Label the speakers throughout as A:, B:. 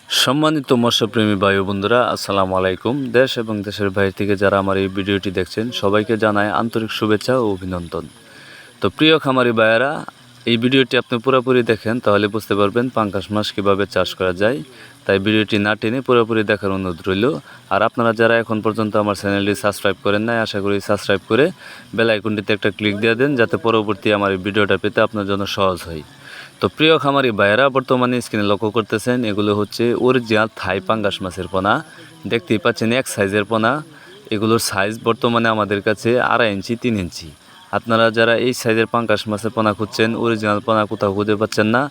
A: সম্মানিত মৎস্যপ্রেমী ভাই ও বন্ধুরা, আসসালামু আলাইকুম। দেশ এবং দেশের বাইরে থেকে যারা আমার এই ভিডিওটি দেখছেন সবাইকে জানাই আন্তরিক শুভেচ্ছা ও অভিনন্দন। তো প্রিয় খামারি ভাইয়েরা, এই ভিডিওটি আপনি পুরোপুরি দেখেন তাহলে বুঝতে পারবেন পাঙ্গাস মাছ কীভাবে চাষ করা যায়। তাই ভিডিওটি না টেনে পুরোপুরি দেখার অনুরোধ রইল। আর আপনারা যারা এখন পর্যন্ত আমার চ্যানেলটি সাবস্ক্রাইব করেন নাই, আশা করি সাবস্ক্রাইব করে বেল আইকনটিতে একটা ক্লিক দিয়ে দেন, যাতে পরবর্তী আমার এই ভিডিওটা পেতে আপনার জন্য সহজ হয়। তো প্রিয় খামারি ভাইয়েরা, বর্তমানে স্ক্রিনে লক্ষ্য করতেছেন এগুলো হচ্ছে অরিজিনাল থাই পাঙ্গাস মাছের পোনা। দেখতেই পাচ্ছেন এক সাইজের পোনা। এগুলোর সাইজ বর্তমানে আমাদের কাছে 2.5 ইঞ্চি 3 ইঞ্চি। আপনারা যারা এই সাইজের পাঙ্গাস মাছের পোনা খুঁজছেন, অরিজিনাল পোনা কোথাও খুঁজে পাচ্ছেন না,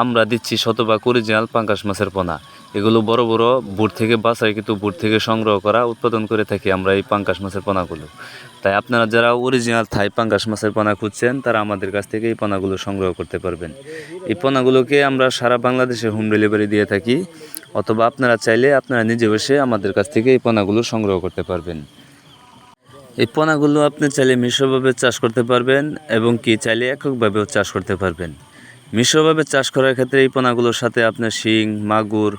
A: আমরা দিচ্ছি শতভাগ অরিজিনাল পাঙ্গাস মাছের পোনা। এগুলো বড় বড় বুট থেকে বাছাই কিন্তু বুট থেকে সংগ্রহ করা উৎপাদন করে থাকি আমরা এই পাঙ্গাস মাছের পোনাগুলো। তাই আপনারা যারা অরিজিনাল থাই পাঙ্গাস মাছের পোনা খুঁজছেন তারা আমাদের কাছ থেকে এই পোনাগুলো সংগ্রহ করতে পারবেন। এই পোনাগুলোকে আমরা সারা বাংলাদেশে হোম ডেলিভারি দিয়ে থাকি, অথবা আপনারা চাইলে আপনারা নিজে বসে আমাদের কাছ থেকে এই পোনাগুলো সংগ্রহ করতে পারবেন। এই পোনাগুলো আপনি চাইলে মিশ্রভাবে চাষ করতে পারবেন এবং কি চাইলে এককভাবেও চাষ করতে পারবেন। মিশ্রভাবে চাষ করার ক্ষেত্রে এই পোনাগুলোর সাথে আপনার শিং, মাগুর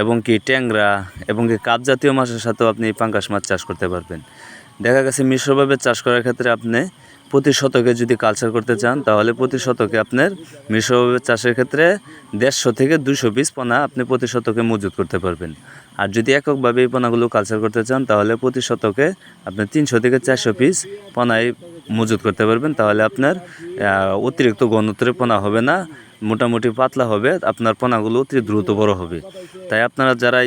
A: এবং কি ট্যাংরা এবং কি কাপ জাতীয় মাছের সাথেও আপনি এই পাঙ্গাস মাছ চাষ করতে পারবেন। দেখা গেছে মিশ্রভাবে চাষ করার ক্ষেত্রে আপনি প্রতি শতকে যদি কালচার করতে চান তাহলে প্রতি শতকে আপনার মিশ্রভাবে চাষের ক্ষেত্রে 150 থেকে 200 পিস পোনা আপনি প্রতি শতকে মজুত করতে পারবেন। আর যদি এককভাবে এই পোনাগুলো কালচার করতে চান তাহলে প্রতি শতকে আপনি 300 থেকে 400 পিস পোনায় মজুত করতে পারবেন। তাহলে আপনার অতিরিক্ত ঘনত্বের পোনা হবে না, মোটামুটি পাতলা হবে, আপনার পোনাগুলো অতি দ্রুত বড় হবে। তাই আপনারা যারা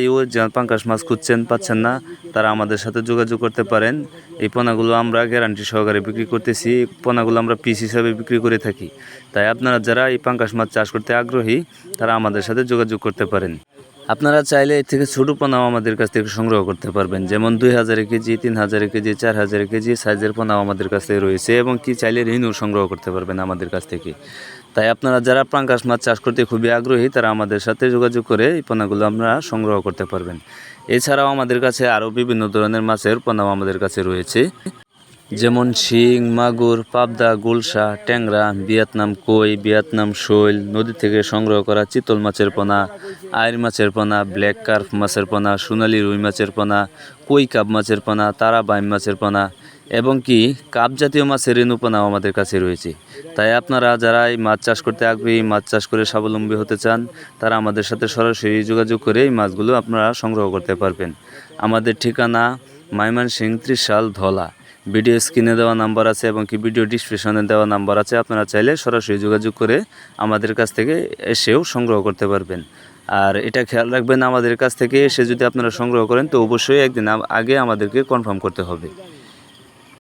A: পাঙ্গাস মাছ খুঁজছেন পাচ্ছেন না তারা আমাদের সাথে যোগাযোগ করতে পারেন। এই পোনাগুলো আমরা গ্যারান্টি সহকারে বিক্রি করতেছি। পোনাগুলো আমরা পিস হিসাবে বিক্রি করে থাকি। তাই আপনারা যারা এই পাঙ্গাস মাছ চাষ করতে আগ্রহী তারা আমাদের সাথে যোগাযোগ করতে পারেন। আপনারা চাইলে এর থেকে ছোটো পোনাও আমাদের কাছ থেকে সংগ্রহ করতে পারবেন, যেমন 2000 কেজি, 3000 কেজি, 4000 কেজি সাইজের পোনাও আমাদের কাছে রয়েছে, এবং কি চাইলে ঋণও সংগ্রহ করতে পারবেন আমাদের কাছ থেকে। তাই আপনারা যারা পাঙ্গাস মাছ চাষ করতে খুবই আগ্রহী তারা আমাদের সাথে যোগাযোগ করে এই পোনাগুলো আপনারা সংগ্রহ করতে পারবেন। এছাড়াও আমাদের কাছে আরও বিভিন্ন ধরনের মাছের পোনাও আমাদের কাছে রয়েছে, যেমন শিং, মাগুর, পাবদা, গুলশা, ট্যাংরা, ভিয়েতনাম কই, ভিয়েতনাম শৈল, নদী থেকে সংগ্রহ করা চিতল মাছের পোনা, আইর মাছের পোনা, ব্ল্যাক কার্প মাছের পোনা, সোনালি রুই মাছের পোনা, কই কাপ মাছের পোনা, তারা বাইম মাছের পোনা এবং কি কাপ জাতীয় মাছের রেণু পোনাও আমাদের কাছে রয়েছে। তাই আপনারা যারা এই মাছ চাষ করতে আগ্রহী, মাছ চাষ করে স্বাবলম্বী হতে চান তারা আমাদের সাথে সরাসরি যোগাযোগ করে এই মাছগুলো আপনারা সংগ্রহ করতে পারবেন। আমাদের ঠিকানা ময়মনসিংহ, ত্রিশাল, ধলা। ভিডিও স্ক্রিনে দেওয়া নাম্বার আছে এবং কি ভিডিও ডিসক্রিপশনে দেওয়া নাম্বার আছে, আপনারা চাইলে সরাসরি যোগাযোগ করে আমাদের কাছ থেকে এসেও সংগ্রহ করতে পারবেন। আর এটা খেয়াল রাখবেন, আমাদের কাছ থেকে এসে যদি আপনারা সংগ্রহ করেন তো অবশ্যই একদিন আগে আমাদেরকে কনফার্ম করতে হবে।